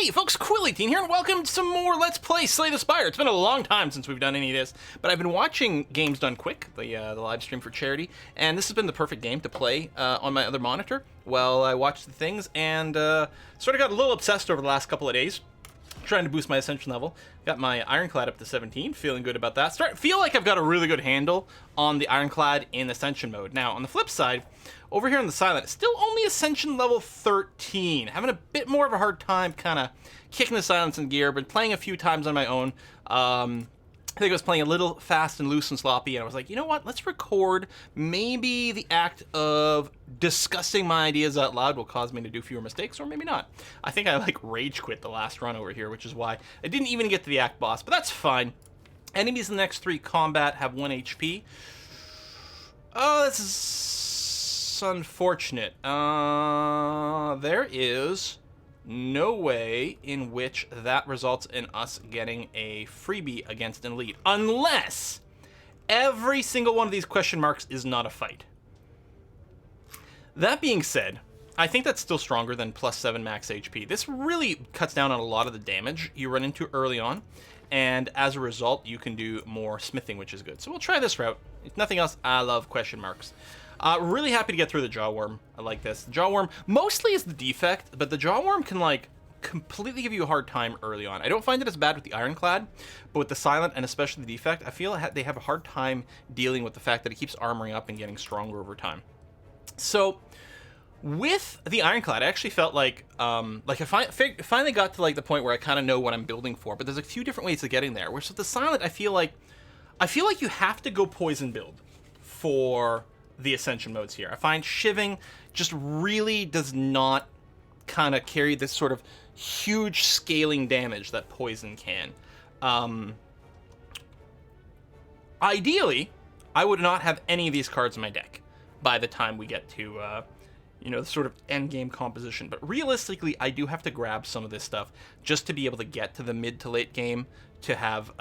Hey folks, Quill18 here, and welcome to some more Let's Play Slay the Spire. It's been a long time since we've done any of this, but I've been watching Games Done Quick, the live stream for charity, and this has been the perfect game to play on my other monitor while I watch the things, and sort of got a little obsessed over the last couple of days, trying to boost my Ascension level. Got my Ironclad up to 17, feeling good about that. Feel like I've got a really good handle on the Ironclad in Ascension mode. Now, on the flip side, over here on the Silent, still only Ascension level 13. Having a bit more of a hard time kind of kicking the Silence in gear, but playing a few times on my own. I think I was playing a little fast and loose and sloppy, and I was like, you know what, let's record. Maybe the act of discussing my ideas out loud will cause me to do fewer mistakes, or maybe not. I think I like rage quit the last run over here, which is why I didn't even get to the act boss, but that's fine. Enemies in the next 3 combat have 1 HP. Oh, this is unfortunate. There is no way in which that results in us getting a freebie against an elite, unless every single one of these question marks is not a fight. That being said, I think that's still stronger than +7 max HP. This really cuts down on a lot of the damage you run into early on, and as a result, you can do more smithing, which is good. So we'll try this route. If nothing else, I love question marks. Really happy to get through the Jawworm. I like this. The Jawworm mostly is the defect, but the Jawworm can like completely give you a hard time early on. I don't find it as bad with the Ironclad, but with the Silent and especially the defect, I feel they have a hard time dealing with the fact that it keeps armoring up and getting stronger over time. So with the Ironclad, I actually felt like I finally got to like the point where I kind of know what I'm building for, but there's a few different ways of getting there. Whereas with the Silent, I feel like you have to go poison build for the Ascension modes here. I find shiving just really does not kind of carry this sort of huge scaling damage that poison can. Ideally, I would not have any of these cards in my deck by the time we get to the sort of end game composition. But realistically, I do have to grab some of this stuff just to be able to get to the mid to late game to have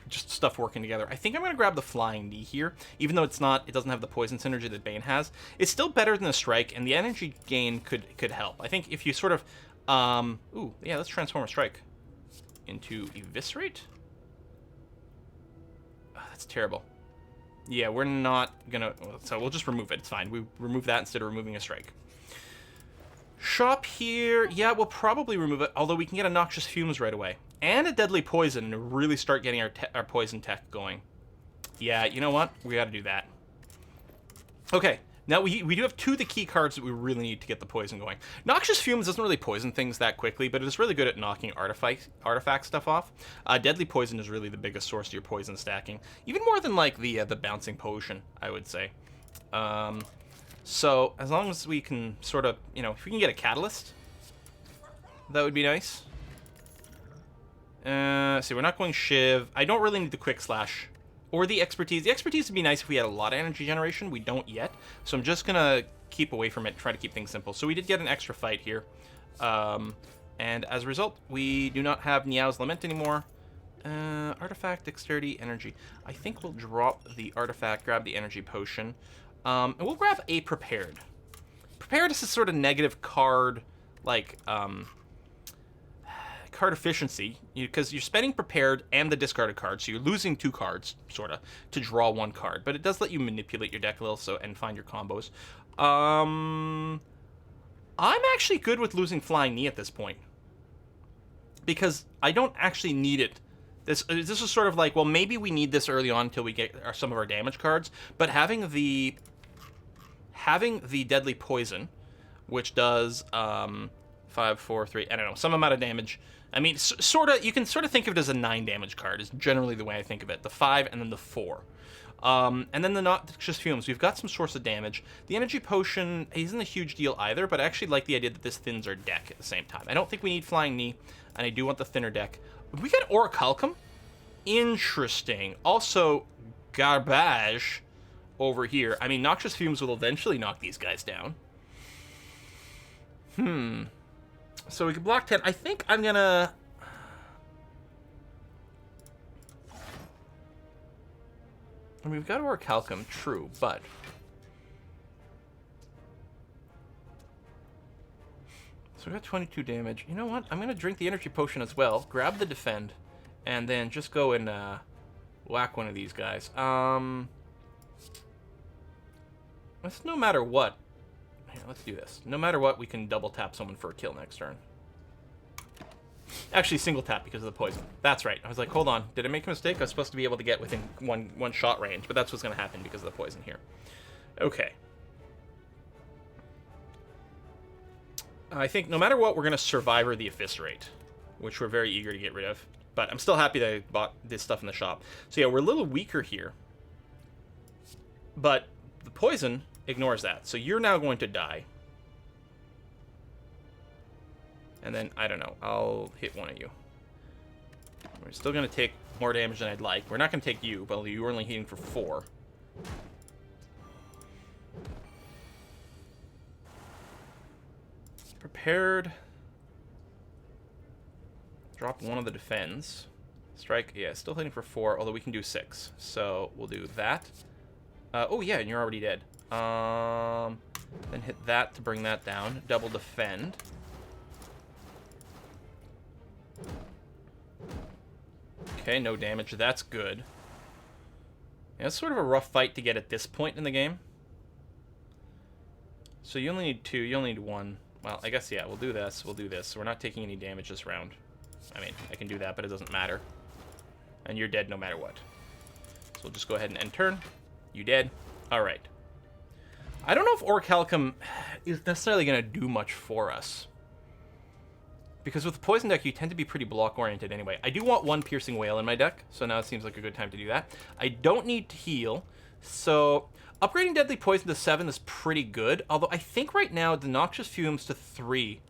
just stuff working together. I think I'm going to grab the Flying Knee here, even though it doesn't have the poison synergy that Bane has. It's still better than the Strike, and the energy gain could help. I think if you sort of, let's transform a Strike into Eviscerate. Oh, that's terrible. Yeah, we're not gonna, so we'll just remove it, it's fine. We remove that instead of removing a Strike. Shop here, yeah, we'll probably remove it, although we can get a Noxious Fumes right away. And a Deadly Poison to really start getting our poison tech going. Yeah, you know what? We gotta do that. Okay, now we do have 2 of the key cards that we really need to get the poison going. Noxious Fumes doesn't really poison things that quickly, but it is really good at knocking artifact stuff off. Deadly Poison is really the biggest source of your poison stacking. Even more than like the Bouncing Potion, I would say. So as long as we can sort of, if we can get a Catalyst, that would be nice. See, we're not going Shiv. I don't really need the Quick Slash or the Expertise. The Expertise would be nice if we had a lot of energy generation. We don't yet, so I'm just gonna keep away from it and try to keep things simple. So we did get an extra fight here, and as a result, we do not have Niao's Lament anymore. Artifact, Dexterity, Energy. I think we'll drop the Artifact, grab the Energy Potion, and we'll grab a Prepared. Prepared is a sort of negative card, like, card efficiency, because you're spending Prepared and the discarded card, so you're losing 2 cards, sort of, to draw 1 card, but it does let you manipulate your deck a little and find your combos. I'm actually good with losing Flying Knee at this point, because I don't actually need it. This is sort of like, well, maybe we need this early on until we get some of our damage cards, but having the Deadly Poison, which does 5, 4, 3, I don't know, some amount of damage. I mean, you can sort of think of it as a 9 damage card, is generally the way I think of it. The 5 and then the 4. And then the Noxious Fumes. We've got some source of damage. The Energy Potion isn't a huge deal either, but I actually like the idea that this thins our deck at the same time. I don't think we need Flying Knee, and I do want the thinner deck. We got Orichalcum. Interesting. Also, Garbage over here. I mean, Noxious Fumes will eventually knock these guys down. So we can block 10. I think I'm gonna... I mean, we've got Orichalcum, true, but... So we got 22 damage. You know what? I'm going to drink the energy potion as well. Grab the defend. And then just go and whack one of these guys. That's no matter what. Here, let's do this. No matter what, we can double tap someone for a kill next turn. Actually, single tap because of the poison. That's right. I was like, hold on. Did I make a mistake? I was supposed to be able to get within one shot range, but that's what's going to happen because of the poison here. Okay. I think no matter what, we're going to Survivor the Eviscerate, which we're very eager to get rid of. But I'm still happy that I bought this stuff in the shop. So yeah, we're a little weaker here. But the poison ignores that. So you're now going to die. And then, I don't know, I'll hit one of you. We're still going to take more damage than I'd like. We're not going to take you, but you're only hitting for 4. Prepared. Drop one of the defends. Strike, yeah, still hitting for 4, although we can do 6. So we'll do that. Oh yeah, and you're already dead. Then hit that to bring that down. Double defend. Okay, no damage. That's good. Yeah, it's sort of a rough fight to get at this point in the game. So you only need 2. You only need 1. Well, I guess, yeah, we'll do this. We'll do this. So we're not taking any damage this round. I mean, I can do that, but it doesn't matter. And you're dead no matter what. So we'll just go ahead and end turn. You dead. All right. I don't know if Orichalcum is necessarily going to do much for us. Because with the Poison deck, you tend to be pretty block-oriented anyway. I do want 1 Piercing Wail in my deck, so now it seems like a good time to do that. I don't need to heal, so upgrading Deadly Poison to 7 is pretty good. Although I think right now, the Noxious Fumes to 3,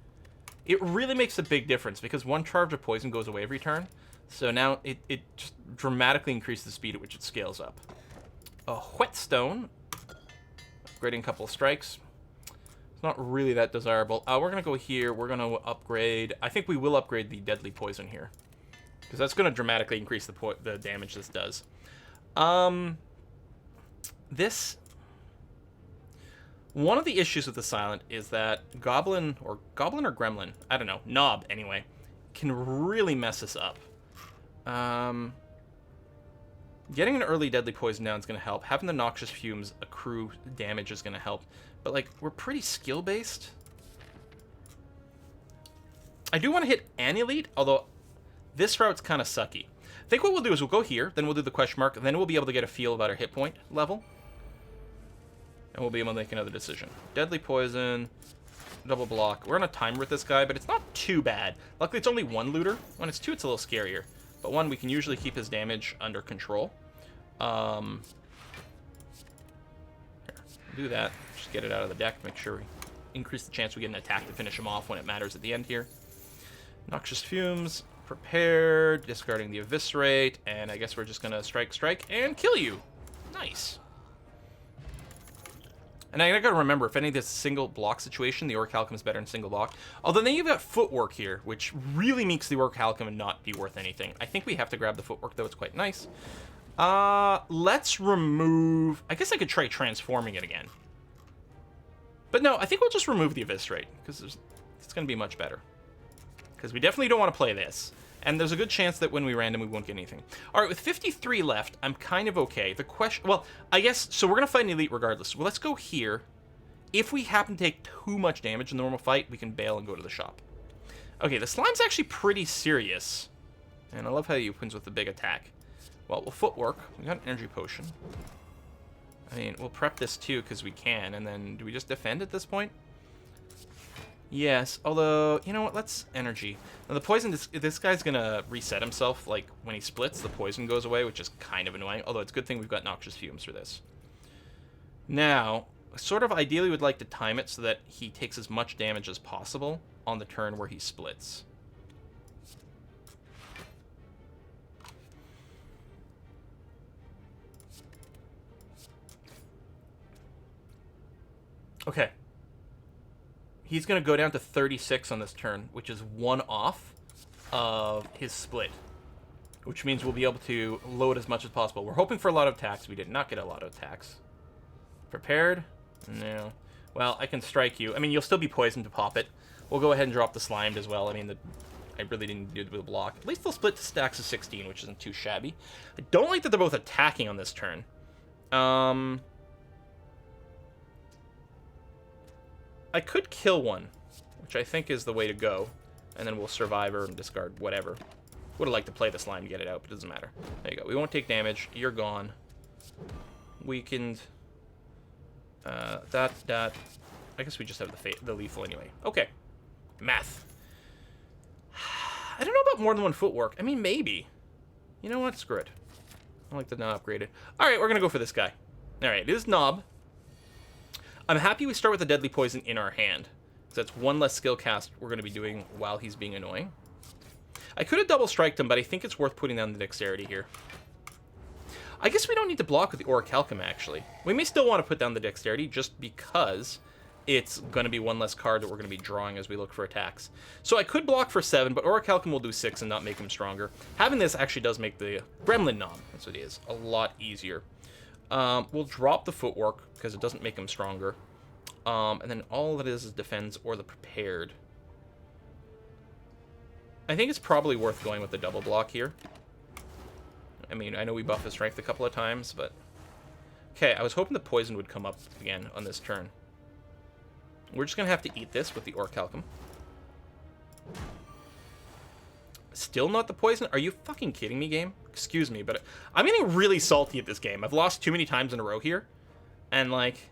it really makes a big difference because 1 charge of Poison goes away every turn. So now it just dramatically increases the speed at which it scales up. A Whetstone, upgrading a couple of strikes. Not really that desirable. We're going to go here. We're going to upgrade. I think we will upgrade the Deadly Poison here. Because that's going to dramatically increase the damage this does. One of the issues with the Silent is that Goblin or Gremlin, I don't know, Knob anyway, can really mess us up. Getting an early Deadly Poison down is going to help. Having the Noxious Fumes accrue damage is going to help. But, like, we're pretty skill-based. I do want to hit Annihilate, although this route's kind of sucky. I think what we'll do is we'll go here, then we'll do the question mark, and then we'll be able to get a feel about our hit point level. And we'll be able to make another decision. Deadly Poison, double block. We're on a timer with this guy, but it's not too bad. Luckily, it's only 1 looter. When it's 2, it's a little scarier. But 1, we can usually keep his damage under control. Here, do that. Just get it out of the deck. Make sure we increase the chance we get an attack to finish him off when it matters at the end here. Noxious Fumes, prepared, discarding the Eviscerate, and I guess we're just going to strike, and kill you. Nice. And I gotta remember, if any of this single block situation, the Orichalcum is better in single block. Although then you've got Footwork here, which really makes the Orichalcum not be worth anything. I think we have to grab the Footwork, though. It's quite nice. Let's remove... I guess I could try transforming it again. But no, I think we'll just remove the Eviscerate, because it's going to be much better. Because we definitely don't want to play this. And there's a good chance that when we random, we won't get anything. All right, with 53 left, I'm kind of okay. The question... Well, I guess... So we're going to fight an Elite regardless. Well, let's go here. If we happen to take too much damage in the normal fight, we can bail and go to the shop. Okay, the Slime's actually pretty serious. And I love how he opens with the big attack. Well, we'll Footwork. We got an Energy Potion. I mean, we'll prep this too, because we can. And then, do we just defend at this point? Yes, although, you know what, let's Energy. Now, the Poison, this guy's going to reset himself. Like, when he splits, the Poison goes away, which is kind of annoying. Although, it's a good thing we've got Noxious Fumes for this. Now, sort of ideally would like to time it so that he takes as much damage as possible on the turn where he splits. Okay. He's going to go down to 36 on this turn, which is 1 off of his split. Which means we'll be able to load as much as possible. We're hoping for a lot of attacks. We did not get a lot of attacks. Prepared? No. Well, I can strike you. I mean, you'll still be poisoned to pop it. We'll go ahead and drop the Slimed as well. I mean, I really didn't do the block. At least they'll split to stacks of 16, which isn't too shabby. I don't like that they're both attacking on this turn. I could kill one, which I think is the way to go. And then we'll Survivor and discard whatever. Would have liked to play the Slime to get it out, but it doesn't matter. There you go. We won't take damage. You're gone. Weakened. That. I guess we just have the lethal anyway. Okay. Math. I don't know about more than one footwork. I mean, maybe. You know what? Screw it. I like the not upgraded. Alright, we're going to go for this guy. Alright, it is Knob. I'm happy we start with the Deadly Poison in our hand. Because that's one less skill cast we're going to be doing while he's being annoying. I could have double striked him, but I think it's worth putting down the Dexterity here. I guess we don't need to block with the Orichalcum, actually. We may still want to put down the Dexterity just because it's going to be one less card that we're going to be drawing as we look for attacks. So I could block for 7, but Orichalcum will do 6 and not make him stronger. Having this actually does make the Gremlin Knob, that's what it is, a lot easier. We'll drop the Footwork because it doesn't make him stronger. And then all that is Defends or the Prepared. I think it's probably worth going with the double block here. I mean, I know we buffed his strength a couple of times, but... Okay, I was hoping the poison would come up again on this turn. We're just going to have to eat this with the Orichalcum. Still not the poison? Are you fucking kidding me, game? Excuse me, but I'm getting really salty at this game. I've lost too many times in a row here. And, like...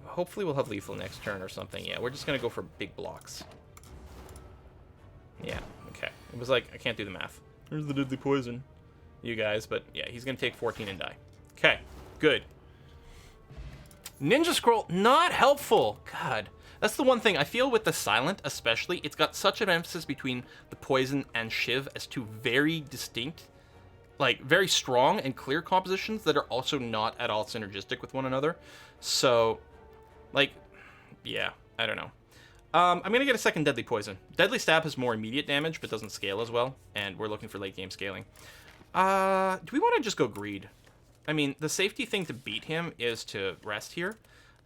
Hopefully we'll have lethal next turn or something. Yeah, we're just going to go for big blocks. Yeah, okay. It was like, I can't do the math. Here's the deadly poison. You guys, but yeah, he's going to take 14 and die. Okay, good. Ninja Scroll, not helpful. God, that's the one thing. I feel with the Silent especially, it's got such an emphasis between the Poison and Shiv as two very distinct, like very strong and clear compositions that are also not at all synergistic with one another. So, like, yeah, I don't know. I'm going to get a second Deadly Poison. Deadly Stab has more immediate damage, but doesn't scale as well, and we're looking for late game scaling. Do we want to just go Greed? I mean, the safety thing to beat him is to rest here,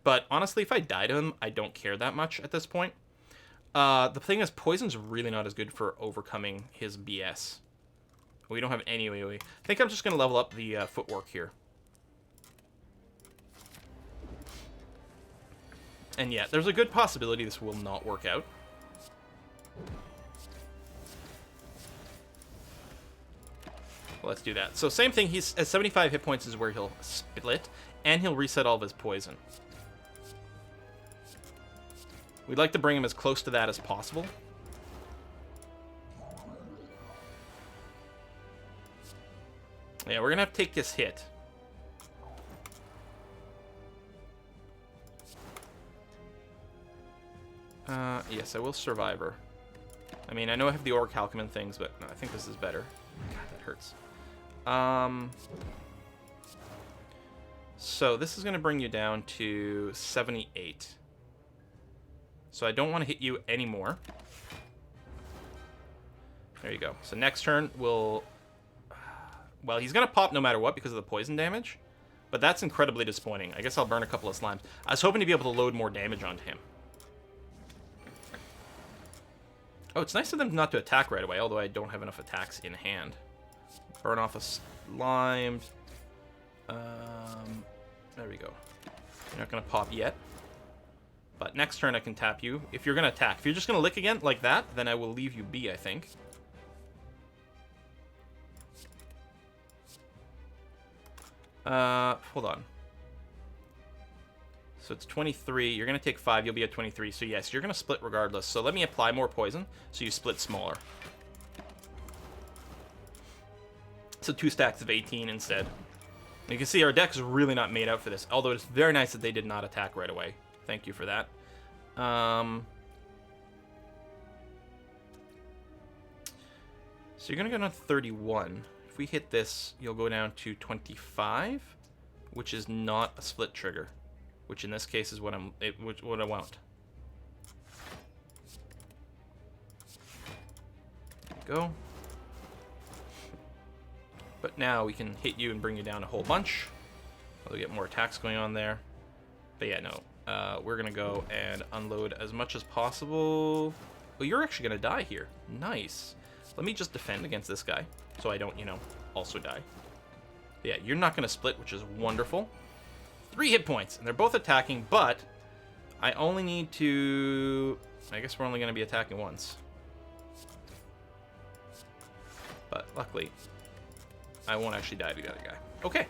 but honestly, if I die to him, I don't care that much at this point. The thing is, Poison's really not as good for overcoming his BS. We don't have any way. I think I'm just going to level up the Footwork here. And yeah, there's a good possibility this will not work out. Well, let's do that. So same thing, he's at 75 hit points is where he'll split, and he'll reset all of his poison. We'd like to bring him as close to that as possible. Yeah, we're gonna have to take this hit. Yes, I will Survivor. I mean, I know I have the Orichalcum and things, but no, I think this is better. God, that hurts. So this is going to bring you down to 78. So I don't want to hit you anymore. There you go. So next turn, we'll... Well, he's going to pop no matter what because of the poison damage. But that's incredibly disappointing. I guess I'll burn a couple of slimes. I was hoping to be able to load more damage onto him. Oh, it's nice of them not to attack right away, although I don't have enough attacks in hand. Burn off a Slimed. There we go. You're not going to pop yet. But next turn I can tap you. If you're going to attack. If you're just going to lick again like that, then I will leave you be, I think. Hold on. So it's 23. You're going to take 5. You'll be at 23. So yes, you're going to split regardless. So let me apply more poison so you split smaller. So 2 stacks of 18 instead. You can see our deck is really not made out for this. Although it's very nice that they did not attack right away. Thank you for that. So you're going to go down to 31. If we hit this, you'll go down to 25, which is not a split trigger. Which in this case is what what I want. There we go. But now we can hit you and bring you down a whole bunch. We'll get more attacks going on there. But yeah, no. we're going to go and unload as much as possible. Oh, you're actually going to die here. Nice. Let me just defend against this guy so I don't, you know, also die. Yeah, you're not going to split, which is wonderful. 3 hit points, and they're both attacking, but I only need to... I guess we're only going to be attacking once. But luckily, I won't actually die to the other guy. Okay.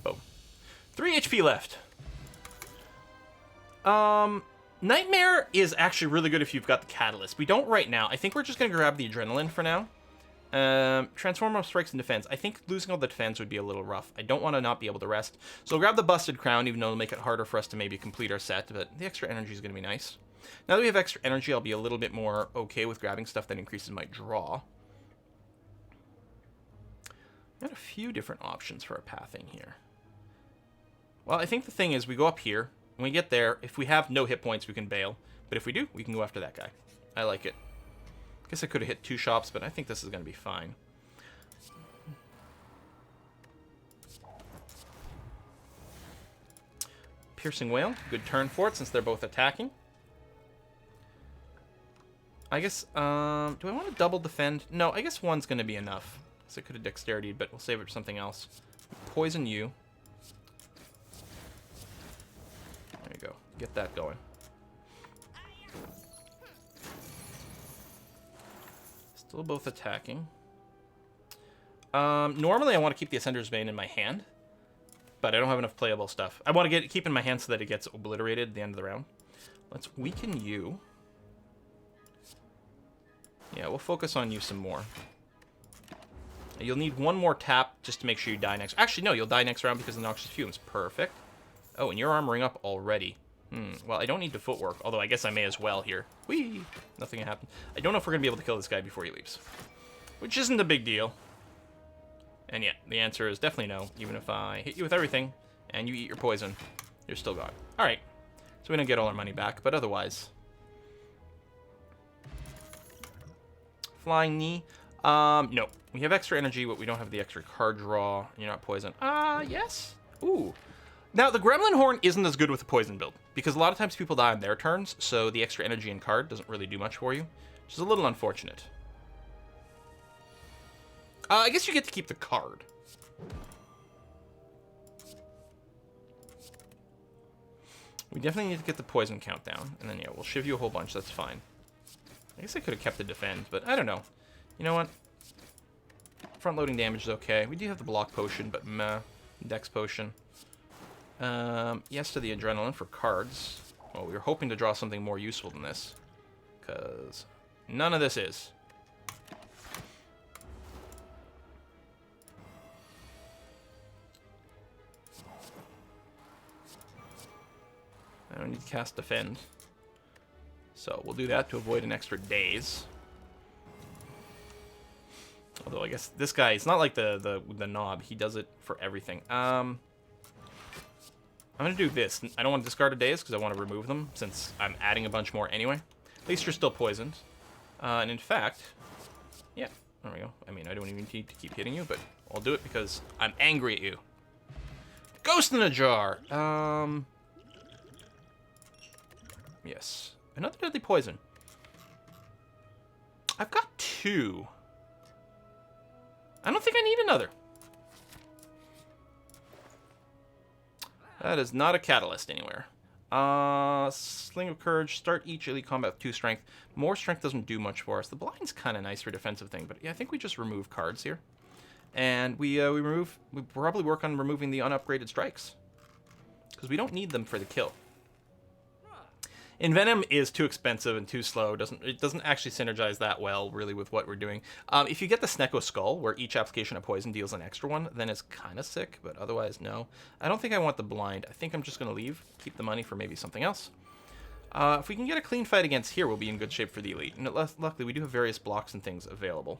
Boom. 3 HP left. Nightmare is actually really good if you've got the Catalyst. We don't right now. I think we're just going to grab the Adrenaline for now. Transform our strikes and defense. I think losing all the defense would be a little rough. I don't want to not be able to rest. So I'll grab the Busted Crown, even though it'll make it harder for us to maybe complete our set. But the extra energy is going to be nice. Now that we have extra energy, I'll be a little bit more okay with grabbing stuff that increases my draw. Got a few different options for our pathing here. Well, I think the thing is we go up here. When we get there, if we have no hit points, we can bail. But if we do, we can go after that guy. I like it. Guess I could have hit 2 shops, but I think this is going to be fine. Piercing Whale. Good turn for it since they're both attacking. I guess, do I want to double defend? No, I guess one's going to be enough. So I could have dexterity, but we'll save it for something else. Poison you. There you go. Get that going. Still both attacking. Normally I want to keep the Ascender's Bane in my hand, but I don't have enough playable stuff. I want to keep in my hand so that it gets obliterated at the end of the round. Let's weaken you. Yeah, we'll focus on you some more. You'll need one more tap just to make sure you die next. Actually, no, you'll die next round because of the Noxious Fumes. Perfect. Oh, and you're armoring up already. Well, I don't need the footwork, although I guess I may as well here. Whee! Nothing happened. I don't know if we're going to be able to kill this guy before he leaves, which isn't a big deal. And yeah, the answer is definitely no. Even if I hit you with everything and you eat your poison, you're still gone. All right. So we don't get all our money back, but otherwise... Flying Knee. No. We have extra energy, but we don't have the extra card draw. You're not poisoned. Yes. Ooh. Now, the Gremlin Horn isn't as good with the poison build, because a lot of times people die on their turns, so the extra energy and card doesn't really do much for you, which is a little unfortunate. I guess you get to keep the card. We definitely need to get the poison count down, and then, yeah, we'll shiv you a whole bunch. That's fine. I guess I could have kept the defend, but I don't know. You know what? Front-loading damage is okay. We do have the block potion, but meh. Dex potion. Yes to the adrenaline for cards. Well, we were hoping to draw something more useful than this, because none of this is. I don't need to cast defend. So we'll do that to avoid an extra daze. Although I guess this guy, it's not like the knob. He does it for everything. I'm going to do this. I don't want to discard a daze because I want to remove them since I'm adding a bunch more anyway. At least you're still poisoned. And in fact, yeah, there we go. I mean, I don't even need to keep hitting you, but I'll do it because I'm angry at you. Ghost in a jar. Yes. Another deadly poison. I've got 2. I don't think I need another. That is not a catalyst anywhere. Sling of Courage. Start each elite combat with 2 strength. More strength doesn't do much for us. The blind's kind of nice for a defensive thing, but yeah, I think we just remove cards here. And we probably work on removing the unupgraded strikes, because we don't need them for the kill. Envenom is too expensive and too slow. It doesn't actually synergize that well, really, with what we're doing. If you get the Snecko Skull, where each application of poison deals an extra one, then it's kind of sick, but otherwise, no. I don't think I want the blind. I think I'm just going to leave, keep the money for maybe something else. If we can get a clean fight against here, we'll be in good shape for the elite. And luckily, we do have various blocks and things available.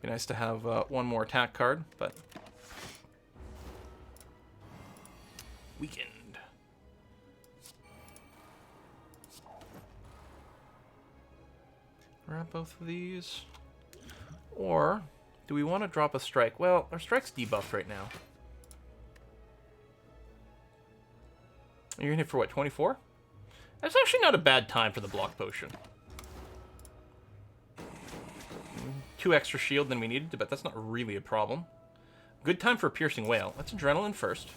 Be nice to have one more attack card, but... Weakened. Grab both of these. Or do we want to drop a strike? Well, our strike's debuffed right now. You're gonna hit for what, 24? That's actually not a bad time for the block potion. 2 extra shield than we needed, but that's not really a problem. Good time for a piercing wail. Let's adrenaline first.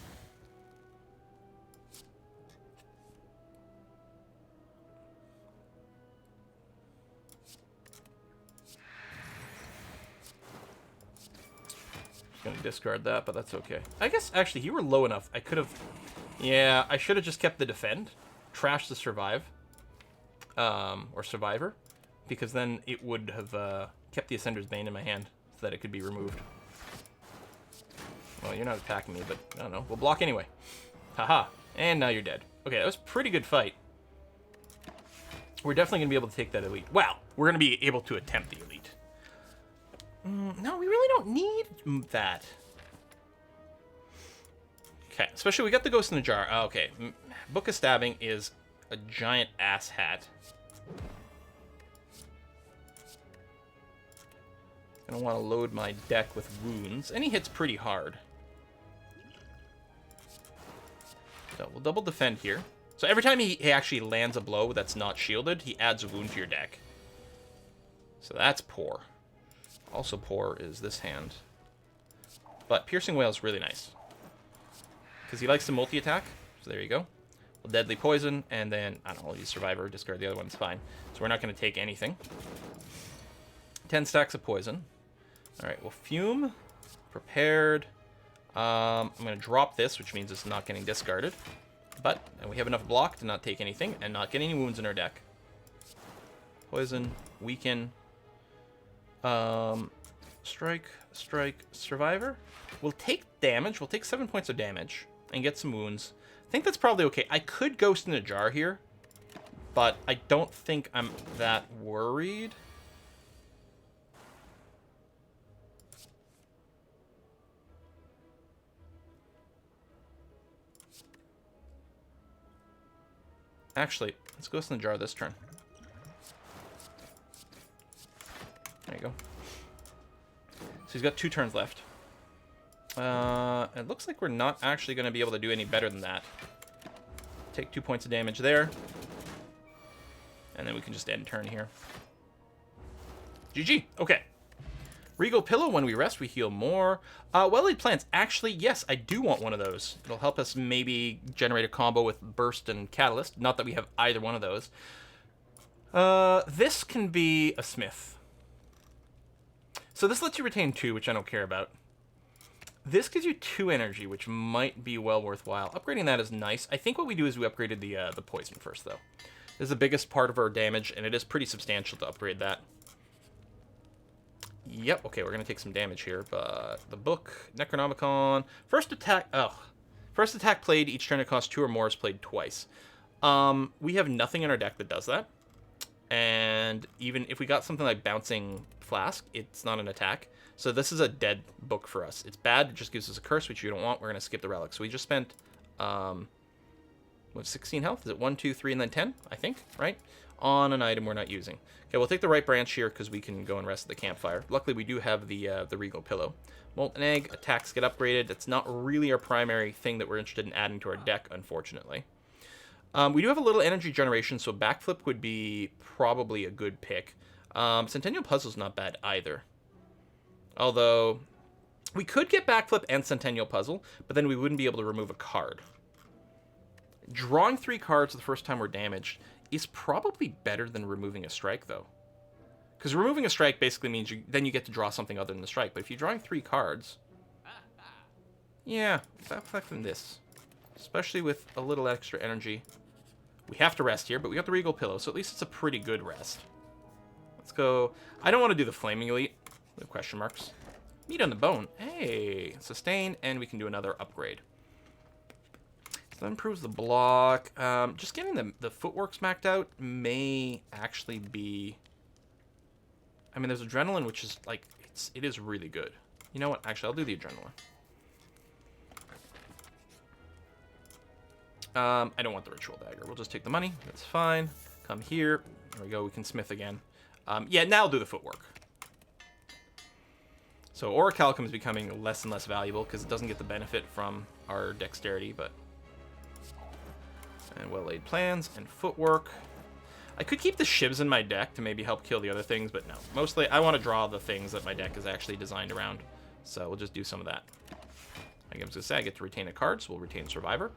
Just gonna discard that, but that's okay. I guess actually you were low enough. I could have. Yeah, I should have just kept the defend, trashed the survive, or survivor, because then it would have kept the Ascender's Bane in my hand so that it could be removed. Well, you're not attacking me, but I don't know. We'll block anyway. Haha. And now you're dead. Okay, that was a pretty good fight. We're definitely going to be able to take that elite. Wow, we're going to be able to attempt the elite. No, we really don't need that. Okay, especially we got the Ghost in the Jar. Okay, Book of Stabbing is a giant ass hat. I don't want to load my deck with wounds, and he hits pretty hard. So we'll double defend here. So every time he actually lands a blow that's not shielded, he adds a wound to your deck. So that's poor. Also poor is this hand. But Piercing Wail is really nice. Because he likes to multi-attack. So there you go. We'll Deadly Poison, and then, I don't know, I'll use Survivor, discard the other one, it's fine. So we're not going to take anything. 10 stacks of poison. Alright, we'll Fume. Prepared. I'm going to drop this, which means it's not getting discarded. But and we have enough block to not take anything and not get any wounds in our deck. Poison, weaken. Strike, strike, survivor. We'll take damage. We'll take 7 points of damage and get some wounds. I think that's probably okay. I could Ghost in a Jar here, but I don't think I'm that worried. Actually, let's Ghost in the Jar this turn. There you go. So he's got 2 turns left. It looks like we're not actually going to be able to do any better than that. Take 2 points of damage there. And then we can just end turn here. GG. Okay. Regal Pillow. When we rest, we heal more. Well-laid Plants. Actually, yes, I do want one of those. It'll help us maybe generate a combo with Burst and Catalyst. Not that we have either one of those. This can be a Smith. So this lets you retain 2, which I don't care about. This gives you 2 energy, which might be well worthwhile. Upgrading that is nice. I think what we do is we upgraded the poison first, though. This is the biggest part of our damage, and it is pretty substantial to upgrade that. Yep, okay, we're going to take some damage here, but the book, Necronomicon, first attack played each turn it costs 2 or more is played twice. We have nothing in our deck that does that, and even if we got something like Bouncing Flask, it's not an attack, so this is a dead book for us. It's bad, it just gives us a curse, which you don't want. We're going to skip the relic. So we just spent, 16 health? Is it 1, 2, 3, and then 10, I think, right? On an item we're not using. Okay, we'll take the right branch here because we can go and rest at the campfire. Luckily, we do have the Regal Pillow. Molten Egg, attacks get upgraded. That's not really our primary thing that we're interested in adding to our deck, unfortunately. We do have a little energy generation, so Backflip would be probably a good pick. Centennial Puzzle's not bad either. Although, we could get Backflip and Centennial Puzzle, but then we wouldn't be able to remove a card. Drawing 3 cards the first time we're damaged is probably better than removing a strike, though. Because removing a strike basically means then you get to draw something other than the strike. But if you're drawing 3 cards, yeah, Backflip than this. Especially with a little extra energy. We have to rest here, but we got the Regal Pillow, so at least it's a pretty good rest. Let's go. I don't want to do the Flaming Elite. The question marks. Meat on the bone. Hey, sustain, and we can do another upgrade. So that improves the block. Just getting the footwork smacked out may actually be... I mean, there's Adrenaline, which is, like, it is really good. You know what? Actually, I'll do the Adrenaline. I don't want the Ritual Dagger. We'll just take the money. That's fine. Come here. There we go. We can Smith again. Yeah, now I'll do the footwork. So Orichalcum is becoming less and less valuable because it doesn't get the benefit from our dexterity, but... And well-laid plans and footwork. I could keep the shivs in my deck to maybe help kill the other things, but no. Mostly, I want to draw the things that my deck is actually designed around. So we'll just do some of that. I was going to say, I get to retain a card, so we'll retain Survivor.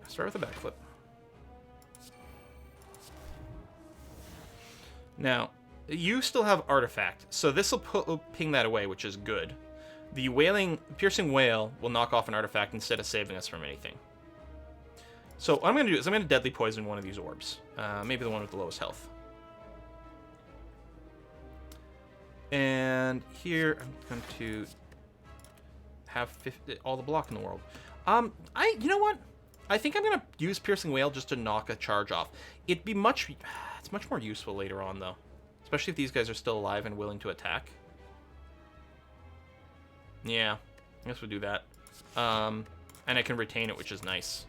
Start with a backflip. Now, you still have Artifact, so this will ping that away, which is good. The Piercing Wail will knock off an artifact instead of saving us from anything. So what I'm going to do is I'm going to Deadly Poison one of these orbs. Maybe the one with the lowest health. And here I'm going to have all the block in the world. You know what? I think I'm going to use Piercing Wail just to knock a charge off. It's much more useful later on, though. Especially if these guys are still alive and willing to attack. Yeah, I guess we'll do that. And I can retain it, which is nice.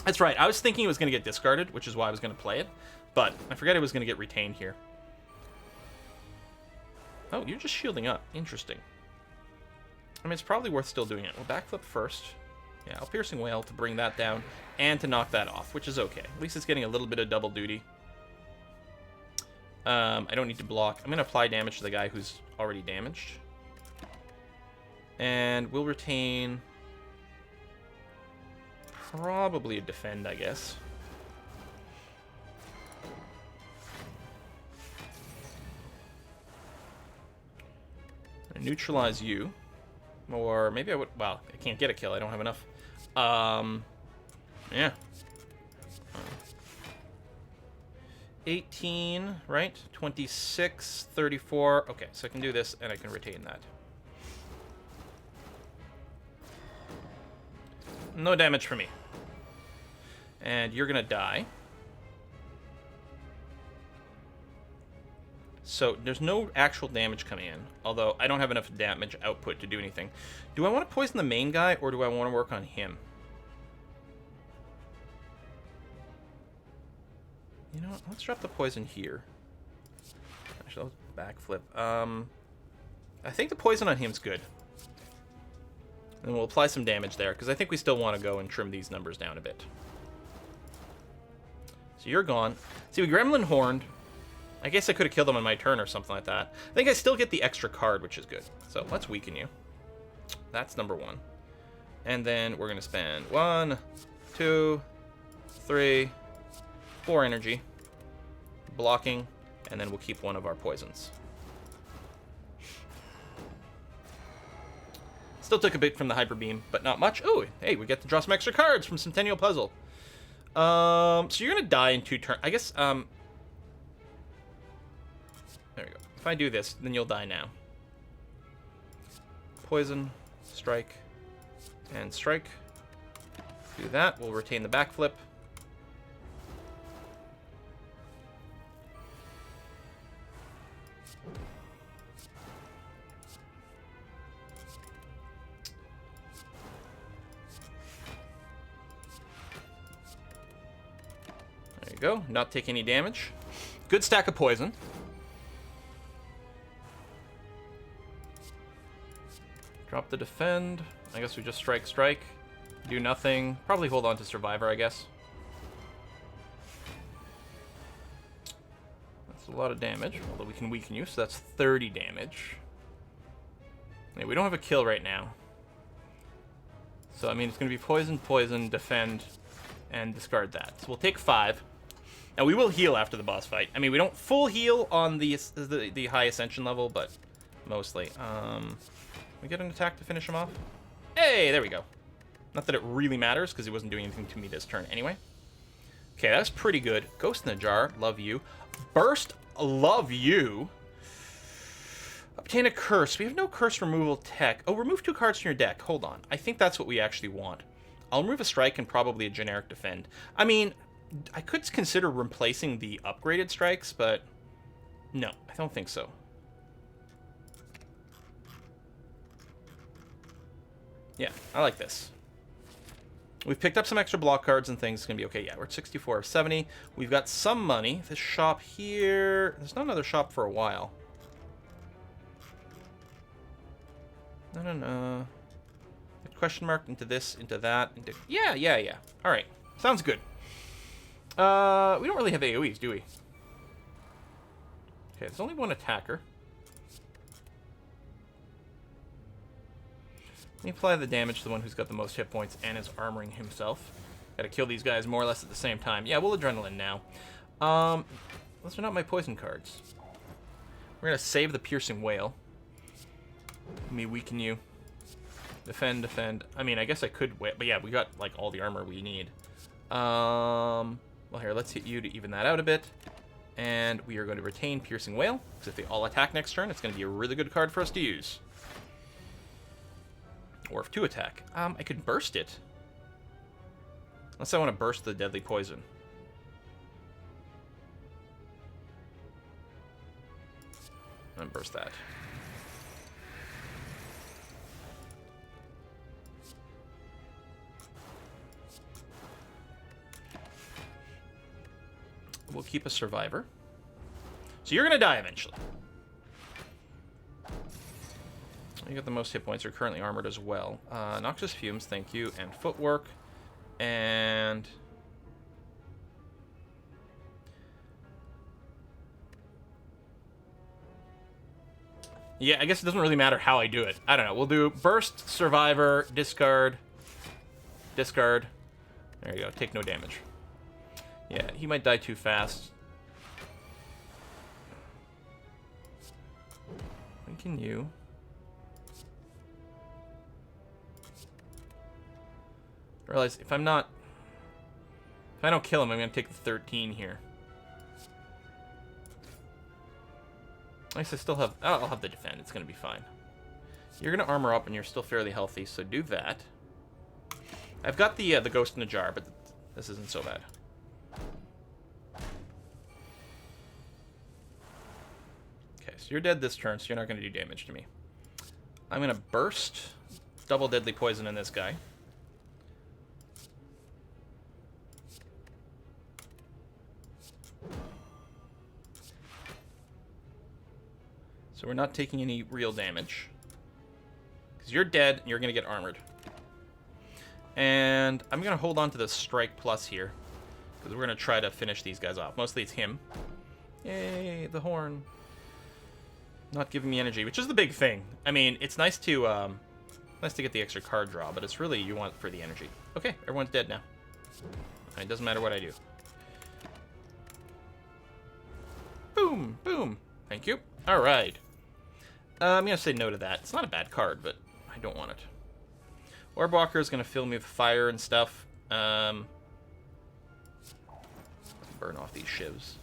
That's right, I was thinking it was going to get discarded, which is why I was going to play it. But I forgot it was going to get retained here. Oh, you're just shielding up. Interesting. I mean, it's probably worth still doing it. We'll backflip first. Yeah, I'll Piercing Wail to bring that down and to knock that off, which is okay. At least it's getting a little bit of double duty. I don't need to block. I'm going to apply damage to the guy who's already damaged. And we'll retain probably a defend, I guess. I neutralize you. Or maybe I would... Well, I can't get a kill. I don't have enough. Yeah. 18, right? 26, 34. Okay, so I can do this, and I can retain that. No damage for me. And you're going to die. So there's no actual damage coming in, although I don't have enough damage output to do anything. Do I want to poison the main guy, or do I want to work on him? You know what? Let's drop the poison here. Actually, let's backflip. I think the poison on him's good. And we'll apply some damage there, because I think we still want to go and trim these numbers down a bit. So you're gone. See, we Gremlin Horned. I guess I could have killed him on my turn or something like that. I think I still get the extra card, which is good. So let's weaken you. That's number one. And then we're going to spend 1, 2, 3, 4 energy. Blocking. And then we'll keep one of our poisons. Still took a bit from the Hyper Beam, but not much. Oh, hey, we get to draw some extra cards from Centennial Puzzle. So you're going to die in 2 turns. I guess, there we go. If I do this, then you'll die now. Poison, strike, and strike. Do that. We'll retain the backflip. There you go. Not take any damage. Good stack of poison. Drop the defend. I guess we just strike. Do nothing. Probably hold on to Survivor, I guess. That's a lot of damage, although we can weaken you, so that's 30 damage. Yeah, we don't have a kill right now. So, I mean, it's going to be poison, defend, and discard that. So we'll take 5. Now, we will heal after the boss fight. I mean, we don't full heal on the high Ascension level, but mostly. We get an attack to finish him off? Hey, there we go. Not that it really matters, because he wasn't doing anything to me this turn anyway. Okay, that's pretty good. Ghost in the Jar, love you. Burst, love you. Obtain a curse. We have no curse removal tech. Oh, remove 2 cards from your deck. Hold on. I think that's what we actually want. I'll remove a strike and probably a generic defend. I mean, I could consider replacing the upgraded strikes, but no, I don't think so. Yeah, I like this. We've picked up some extra block cards and things. It's going to be okay. Yeah, we're at 64 of 70. We've got some money. This shop here... There's not another shop for a while. No. Question mark into this, into that, into... Yeah. All right. Sounds good. We don't really have AoEs, do we? Okay, there's only one attacker. Let me apply the damage to the one who's got the most hit points and is armoring himself. Gotta kill these guys more or less at the same time. Yeah, we'll adrenaline now. Those are not my poison cards. We're gonna save the piercing wail. Let me weaken you. Defend. I mean, I guess I could wait, but yeah, we got like all the armor we need. Well, here, let's hit you to even that out a bit. And we are going to retain piercing wail, because if they all attack next turn, it's going to be a really good card for us to use. Or if 2 attack. I could burst it. Unless I want to burst the deadly poison. And burst that. We'll keep a survivor. So you're going to die eventually. You got the most hit points. You're currently armored as well. Noxious Fumes, thank you. And Footwork. And... yeah, I guess it doesn't really matter how I do it. I don't know. We'll do Burst, Survivor, Discard. Discard. There you go. Take no damage. Yeah, he might die too fast. Weaken you. I realize if I don't kill him, I'm going to take the 13 here. At least I still have... oh, I'll have the defend. It's going to be fine. You're going to armor up, and you're still fairly healthy, so do that. I've got the ghost in the jar, but this isn't so bad. Okay, so you're dead this turn, so you're not going to do damage to me. I'm going to burst double deadly poison in this guy. So we're not taking any real damage. Because you're dead, and you're going to get armored. And I'm going to hold on to the strike plus here. Because we're going to try to finish these guys off. Mostly it's him. Yay, the horn. Not giving me energy, which is the big thing. I mean, it's nice to get the extra card draw, but it's really you want for the energy. Okay, everyone's dead now. It doesn't matter what I do. Boom, boom. Thank you. All right. I'm going to say no to that. It's not a bad card, but I don't want it. Orbwalker is going to fill me with fire and stuff. Burn off these shivs.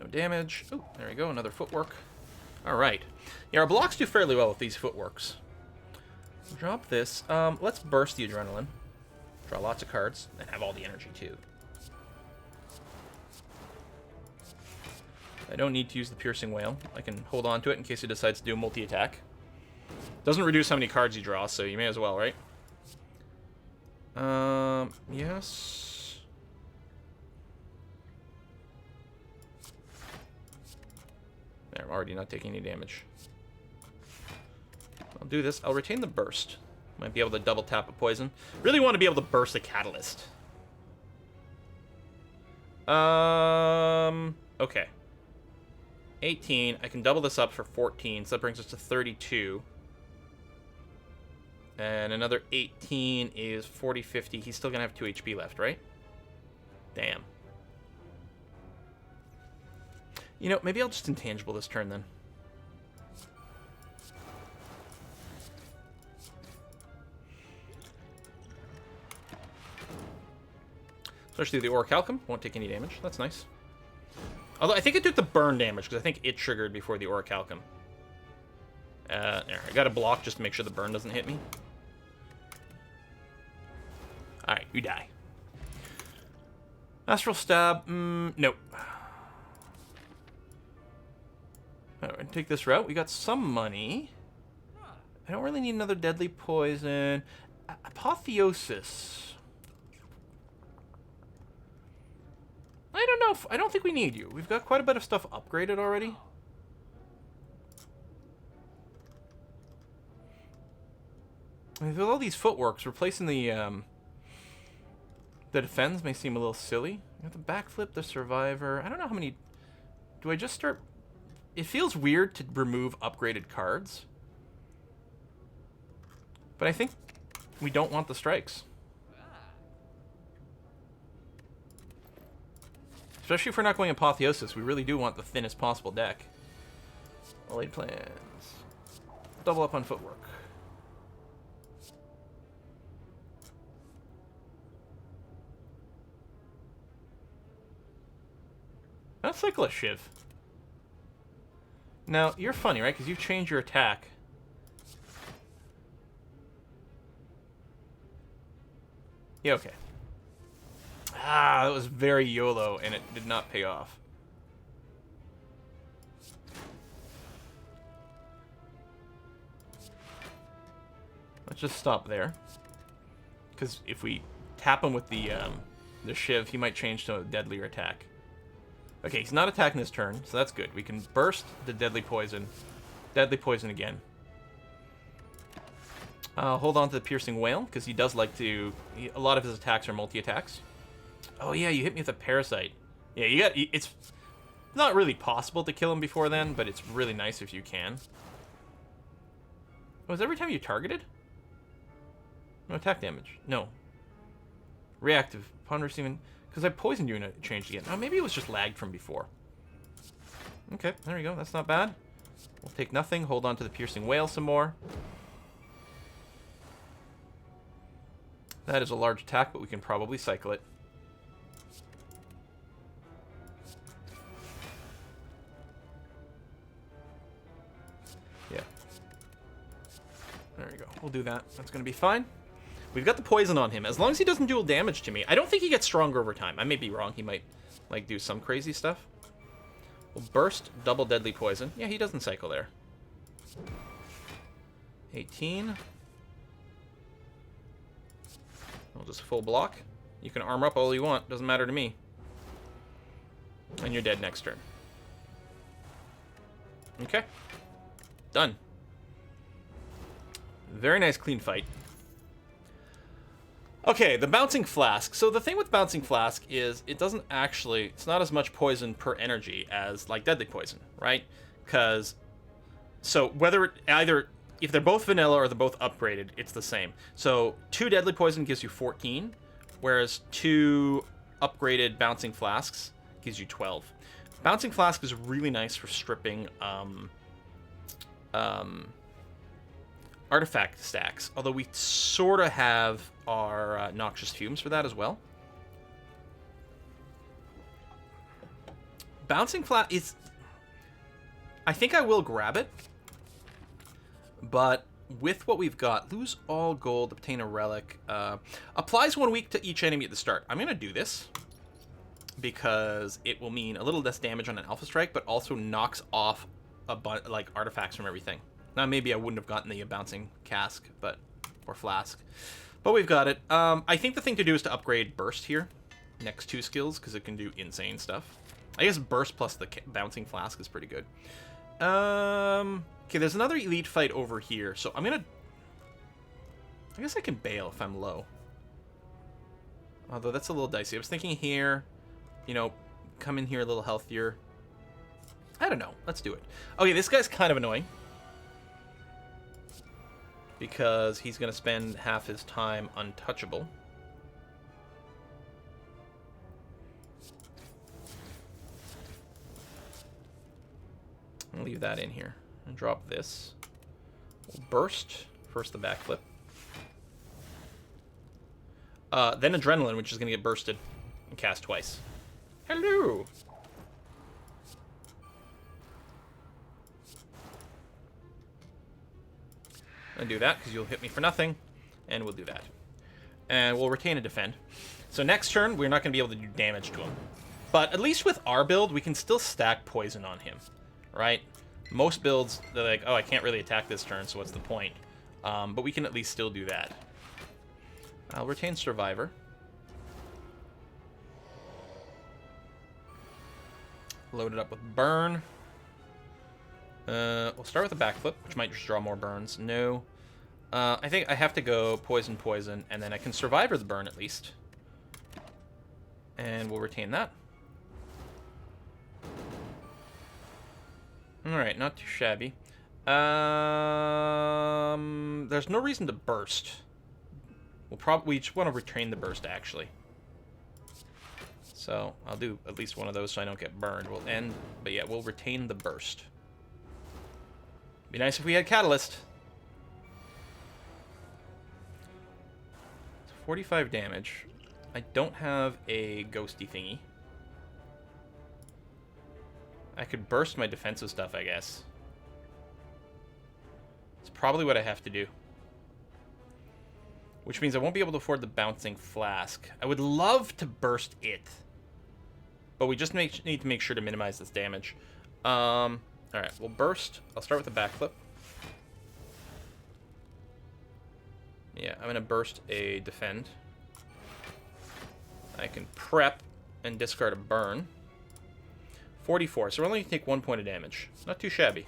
No damage. Oh, there we go. Another footwork. All right. Yeah, our blocks do fairly well with these footworks. Drop this. Let's burst the adrenaline. Draw lots of cards and have all the energy too. I don't need to use the piercing wail. I can hold on to it in case he decides to do a multi-attack. Doesn't reduce how many cards you draw, so you may as well, right? Yes. There, I'm already not taking any damage. I'll do this. I'll retain the burst. Might be able to double tap a poison. Really want to be able to burst a catalyst. Okay. 18. I can double this up for 14, so that brings us to 32. And another 18 is 40, 50. He's still going to have 2 HP left, right? Damn. You know, maybe I'll just intangible this turn then. Especially the Orichalcum. Won't take any damage. That's nice. Although I think it took the burn damage, because I think it triggered before the Orichalcum. There. I got to block just to make sure the burn doesn't hit me. Alright, you die. Astral Stab, nope. Alright, take this route. We got some money. I don't really need another deadly poison. Apotheosis. I don't know. I don't think we need you. We've got quite a bit of stuff upgraded already. With all these footworks, replacing the defense may seem a little silly. You got the backflip, the survivor. I don't know how many... Do I just start... It feels weird to remove upgraded cards. But I think we don't want the strikes. Especially if we're not going Apotheosis, we really do want the thinnest possible deck. Laid plans. Double up on footwork. Let's cycle a Shiv. Now, you're funny, right? Because you've changed your attack. Yeah, okay. Ah, that was very YOLO, and it did not pay off. Let's just stop there. Because if we tap him with the Shiv, he might change to a deadlier attack. Okay, he's not attacking this turn, so that's good. We can burst the deadly poison. Deadly poison again. Hold on to the piercing wail, because he does like to... a lot of his attacks are multi-attacks. Oh yeah, you hit me with a parasite. Yeah, you got... It's not really possible to kill him before then, but it's really nice if you can. Was every time you targeted? No attack damage. No. Reactive. Upon receiving... Because I poisoned you and it changed again. Oh, maybe it was just lagged from before. Okay, there we go. That's not bad. We'll take nothing. Hold on to the piercing wail some more. That is a large attack, but we can probably cycle it. Yeah. There we go. We'll do that. That's going to be fine. We've got the poison on him. As long as he doesn't deal damage to me. I don't think he gets stronger over time. I may be wrong. He might, like, do some crazy stuff. We'll burst double deadly poison. Yeah, he doesn't cycle there. 18. We'll just full block. You can armor up all you want. Doesn't matter to me. And you're dead next turn. Okay. Done. Very nice, clean fight. Okay, the Bouncing Flask. So the thing with Bouncing Flask is it doesn't actually... It's not as much poison per energy as, like, Deadly Poison, right? Because... So whether either... If they're both vanilla or they're both upgraded, it's the same. So 2 Deadly Poison gives you 14, whereas 2 upgraded Bouncing Flasks gives you 12. Bouncing Flask is really nice for stripping... artifact stacks, although we sort of have our Noxious Fumes for that as well. Bouncing Flask is... I think I will grab it, but with what we've got, lose all gold, obtain a relic, applies 1 week to each enemy at the start. I'm going to do this because it will mean a little less damage on an Alpha Strike, but also knocks off like artifacts from everything. Now, maybe I wouldn't have gotten the Bouncing Cask, or Flask. But we've got it. I think the thing to do is to upgrade Burst here. Next 2 skills, because it can do insane stuff. I guess Burst plus the Bouncing Flask is pretty good. Okay, there's another Elite fight over here. So I'm going to... I guess I can bail if I'm low. Although that's a little dicey. I was thinking here, you know, come in here a little healthier. I don't know. Let's do it. Okay, this guy's kind of annoying. Because he's going to spend half his time untouchable. I'll leave that in here. And drop this. We'll burst. First the backflip. Then Adrenaline, which is going to get bursted. And cast twice. Hello! And do that because you'll hit me for nothing, and we'll do that, and we'll retain a defend. So next turn, we're not going to be able to do damage to him. But at least with our build, we can still stack poison on him, right? Most builds, they're like, oh, I can't really attack this turn, so what's the point? But we can at least still do that. I'll retain Survivor. Load it up with Burn. We'll start with a backflip, which might just draw more burns. No. I think I have to go poison, poison, and then I can Survivor the burn at least. And we'll retain that. Alright, not too shabby. There's no reason to burst. We just want to retain the burst, actually. So, I'll do at least one of those so I don't get burned. We'll end, but yeah, we'll retain the burst. Be nice if we had Catalyst. 45 damage. I don't have a ghosty thingy. I could burst my defensive stuff, I guess. It's probably what I have to do. Which means I won't be able to afford the bouncing flask. I would love to burst it. But we just need to make sure to minimize this damage. Alright, we'll burst. I'll start with a backflip. Yeah, I'm going to burst a defend. I can prep and discard a burn. 44, so we're only going to take 1 point of damage. Not too shabby.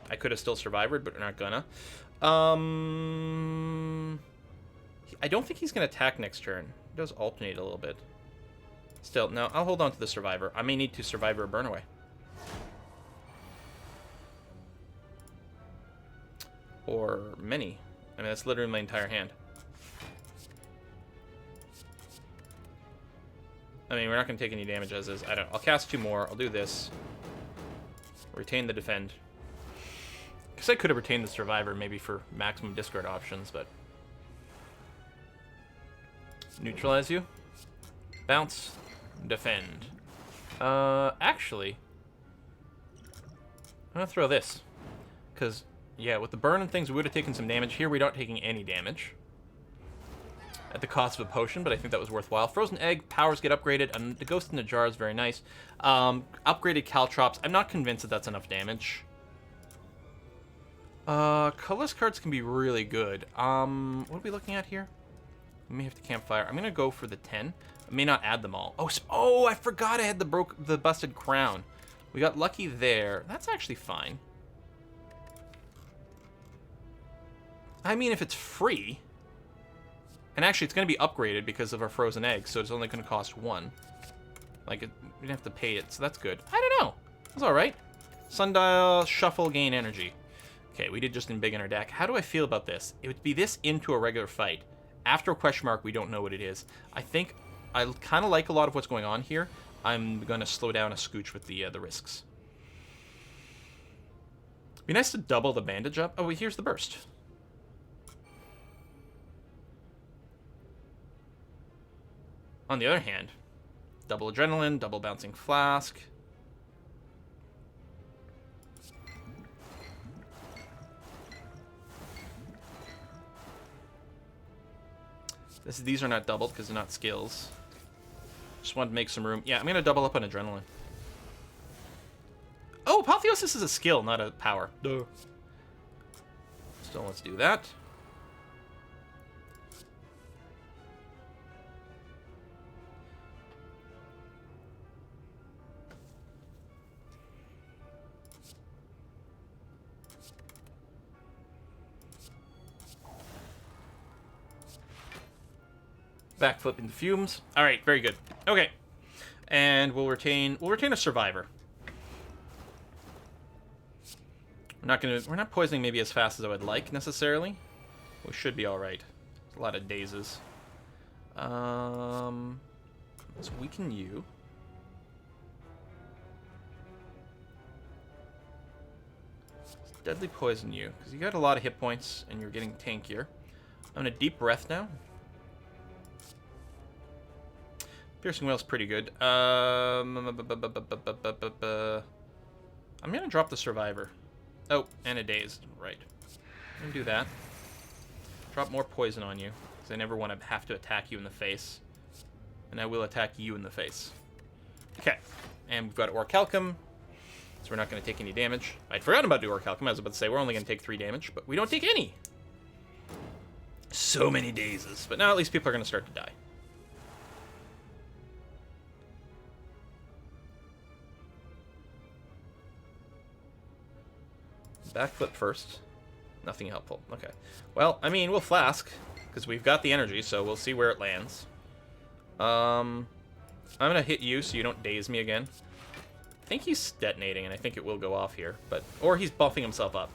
I could have still survived, but we're not gonna. I don't think he's going to attack next turn. He does alternate a little bit. Still, no, I'll hold on to the Survivor. I may need to Survivor or burn away. Or many. I mean, that's literally my entire hand. I mean, we're not going to take any damage as is. I'll cast 2 more. I'll do this. Retain the defend. Because I could have retained the Survivor maybe for maximum discard options, but... Neutralize you. Bounce. Defend. Actually... I'm going to throw this. Because, yeah, with the burn and things, we would have taken some damage. Here, we're not taking any damage. At the cost of a potion, but I think that was worthwhile. Frozen Egg, powers get upgraded, and the Ghost in the Jar is very nice. Upgraded Caltrops. I'm not convinced that that's enough damage. Colorless cards can be really good. What are we looking at here? We may have to campfire. I'm gonna go for the 10. I may not add them all. Oh, I forgot I had the busted crown. We got lucky there. That's actually fine. I mean, if it's free, and actually it's gonna be upgraded because of our frozen egg, so it's only gonna cost 1. Like, we didn't have to pay it, so that's good. I don't know. That's all right. Sundial, shuffle, gain energy. Okay, we did just embiggen our deck. How do I feel about this? It would be this into a regular fight. After a question mark, we don't know what it is. I think I kind of like a lot of what's going on here. I'm going to slow down a scooch with the risks. Be nice to double the bandage up. Oh, wait, here's the burst. On the other hand, double adrenaline, double bouncing flask. These are not doubled because they're not skills. Just wanted to make some room. Yeah, I'm going to double up on adrenaline. Oh, Apotheosis is a skill, not a power. Duh. Still, let's do that. Backflip into fumes. All right, very good. Okay, and we'll retain a Survivor. We're not poisoning maybe as fast as I would like necessarily. We should be all right. There's a lot of dazes. Let's weaken you. Let's deadly poison you because you got a lot of hit points and you're getting tankier. I'm gonna deep breath now. Piercing Wail's pretty good. I'm gonna drop the Survivor. Oh, and a Dazed. Right. I'm gonna do that. Drop more poison on you, because I never want to have to attack you in the face. And I will attack you in the face. Okay. And we've got Orichalcum, so we're not going to take any damage. I'd forgotten about the Orichalcum. I was about to say we're only going to take 3 damage, but we don't take any. So many dazes. But now at least people are going to start to die. Backflip first. Nothing helpful. Okay. Well, I mean, we'll flask, because we've got the energy, so we'll see where it lands. I'm going to hit you so you don't daze me again. I think he's detonating, and I think it will go off here. Or he's buffing himself up.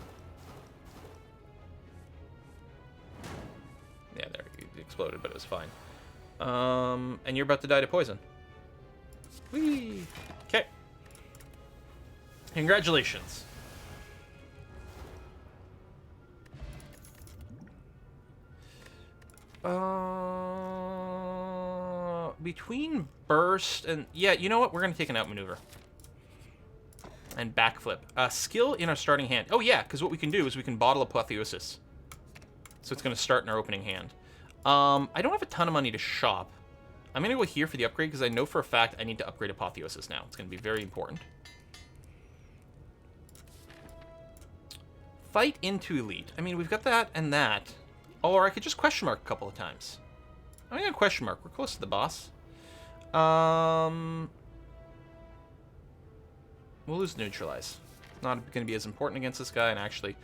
Yeah, there. He exploded, but it was fine. And you're about to die to poison. Whee! Okay. Congratulations. Between burst and... Yeah, you know what? We're going to take an outmaneuver. And backflip. Skill in our starting hand. Oh, yeah, because what we can do is we can bottle Apotheosis. So it's going to start in our opening hand. I don't have a ton of money to shop. I'm going to go here for the upgrade because I know for a fact I need to upgrade Apotheosis now. It's going to be very important. Fight into Elite. I mean, we've got that and that. Or I could just question mark a couple of times. I'm going to question mark. We're close to the boss. We'll lose neutralize. Not going to be as important against this guy, and actually,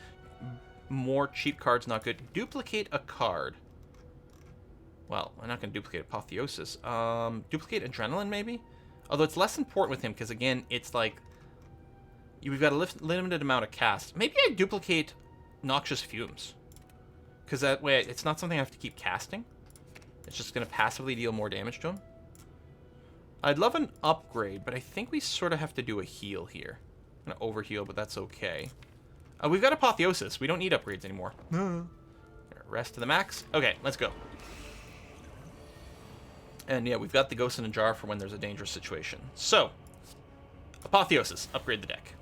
more cheap cards not good. Duplicate a card. Well, I'm not going to duplicate Apotheosis. Duplicate Adrenaline, maybe? Although it's less important with him, because again, it's like... We've got a limited amount of cast. Maybe I duplicate Noxious Fumes. Because that way, it's not something I have to keep casting. It's just going to passively deal more damage to him. I'd love an upgrade, but I think we sort of have to do a heal here. I'm going to overheal, but that's okay. We've got Apotheosis. We don't need upgrades anymore. Rest to the max. Okay, let's go. And yeah, we've got the Ghost in a Jar for when there's a dangerous situation. So, Apotheosis. Upgrade the deck.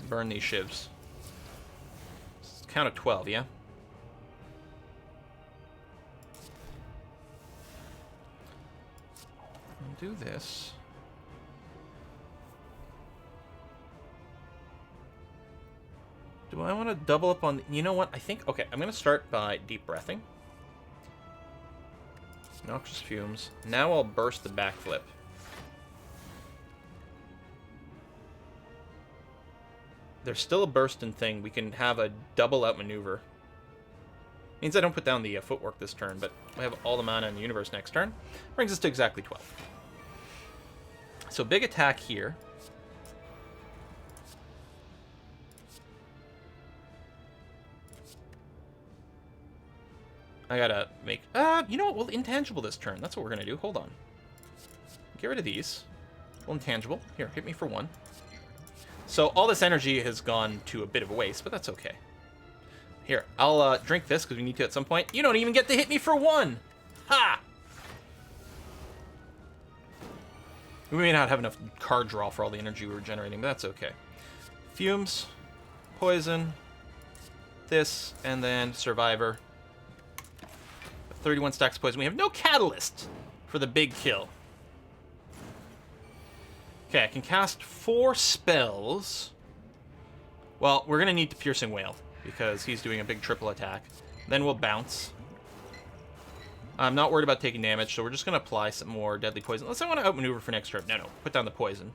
Burn these shivs. Count of 12, yeah? I'll do this. Do I want to double up on... You know what? I think... Okay, I'm going to start by deep breathing. Noxious Fumes. Now I'll burst the backflip. There's still a bursting thing. We can have a double outmaneuver. Means I don't put down the footwork this turn, but we have all the mana in the universe next turn. Brings us to exactly 12. So big attack here. I gotta make... you know what? We'll intangible this turn. That's what we're gonna do. Hold on. Get rid of these. We'll intangible. Here, hit me for 1. So all this energy has gone to a bit of a waste, but that's okay. Here, I'll drink this because we need to at some point. You don't even get to hit me for 1! Ha! We may not have enough card draw for all the energy we were generating, but that's okay. Fumes, poison, this, and then Survivor. 31 stacks of poison. We have no catalyst for the big kill. Okay, I can cast 4 spells. Well, we're going to need the Piercing Wail, because he's doing a big triple attack. Then we'll bounce. I'm not worried about taking damage, so we're just going to apply some more deadly poison. Unless I want to outmaneuver for next turn. No, put down the poison.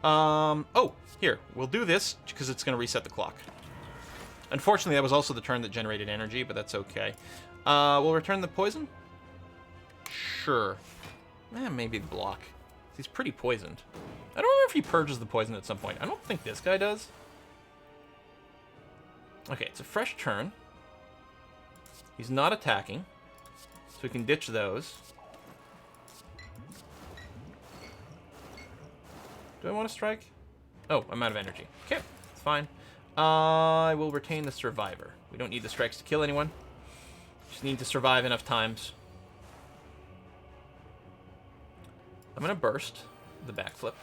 Oh, here. We'll do this, because it's going to reset the clock. Unfortunately, that was also the turn that generated energy, but that's okay. We'll return the poison? Sure. Maybe the block. He's pretty poisoned. I don't know if he purges the poison at some point. I don't think this guy does. Okay, it's a fresh turn. He's not attacking. So we can ditch those. Do I want to strike? Oh, I'm out of energy. Okay, it's fine. I will retain the Survivor. We don't need the strikes to kill anyone. Just need to survive enough times. I'm going to burst the backflip.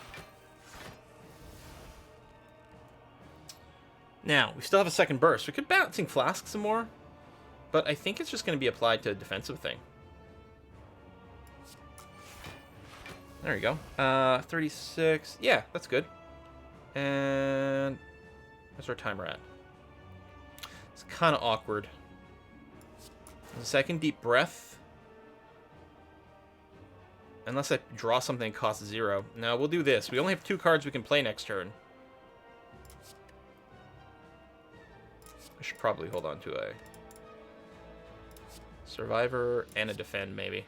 Now, we still have a second burst. We could Bouncing Flask some more. But I think it's just going to be applied to a defensive thing. There you go. 36. Yeah, that's good. And where's our timer at? It's kind of awkward. A second deep breath. Unless I draw something that costs 0. No, we'll do this. We only have 2 cards we can play next turn. I should probably hold on to a survivor and a defend, maybe.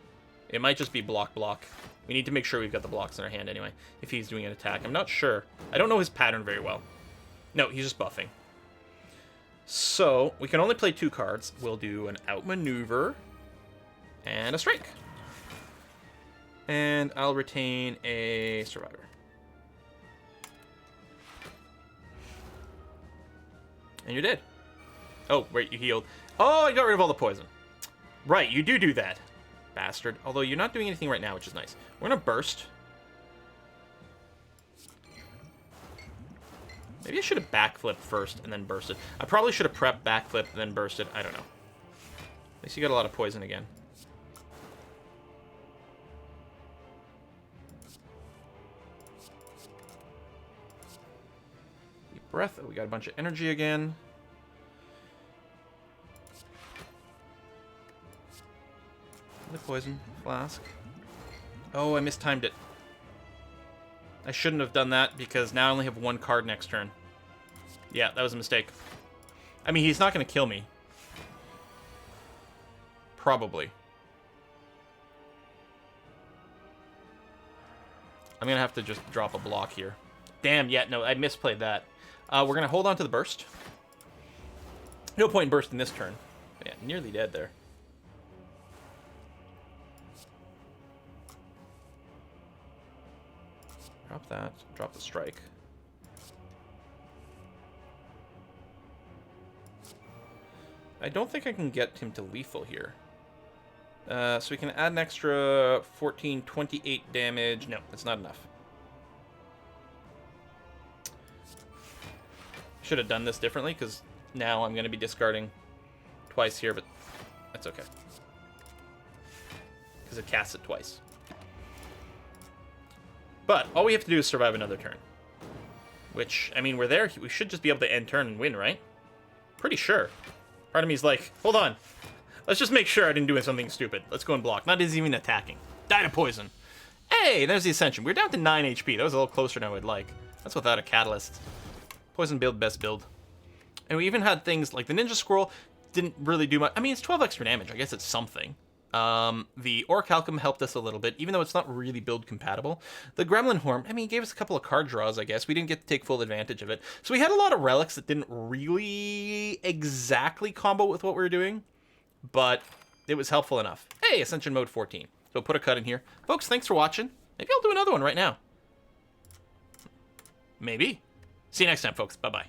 It might just be block. We need to make sure we've got the blocks in our hand anyway, if he's doing an attack. I'm not sure. I don't know his pattern very well. No, he's just buffing. So, we can only play 2 cards. We'll do an outmaneuver and a strike. And I'll retain a survivor. And you're dead. Oh, wait, you healed. Oh, I got rid of all the poison. Right, you do that. Bastard. Although you're not doing anything right now, which is nice. We're gonna burst. Maybe I should have backflipped first and then bursted. I probably should have prepped, backflipped, and then bursted. I don't know. At least you got a lot of poison again. Deep breath. Oh, we got a bunch of energy again. The poison flask. Oh, I mistimed it. I shouldn't have done that because now I only have 1 card next turn. Yeah, that was a mistake. I mean, he's not going to kill me. Probably. I'm going to have to just drop a block here. Damn, yeah, no, I misplayed that. We're going to hold on to the burst. No point in bursting this turn. Yeah, nearly dead there. Drop that. Drop the strike. I don't think I can get him to lethal here. So we can add an extra 14, 28 damage. No, that's not enough. Should have done this differently, because now I'm going to be discarding twice here, but that's okay. Because it casts it twice. But all we have to do is survive another turn. Which, I mean, we're there. We should just be able to end turn and win, right? Pretty sure. Part of me is like, hold on. Let's just make sure I didn't do something stupid. Let's go and block. Not even attacking. Die to poison. Hey, there's the Ascension. We're down to 9 HP. That was a little closer than I would like. That's without a catalyst. Poison build, best build. And we even had things like the Ninja Scroll didn't really do much. I mean, it's 12 extra damage. I guess it's something. The Orichalcum helped us a little bit, even though it's not really build compatible. The Gremlin Horn, I mean, gave us a couple of card draws, I guess. We didn't get to take full advantage of it. So we had a lot of relics that didn't really exactly combo with what we were doing, but it was helpful enough. Hey, Ascension Mode 14. So put a cut in here. Folks, thanks for watching. Maybe I'll do another one right now. Maybe. See you next time, folks. Bye-bye.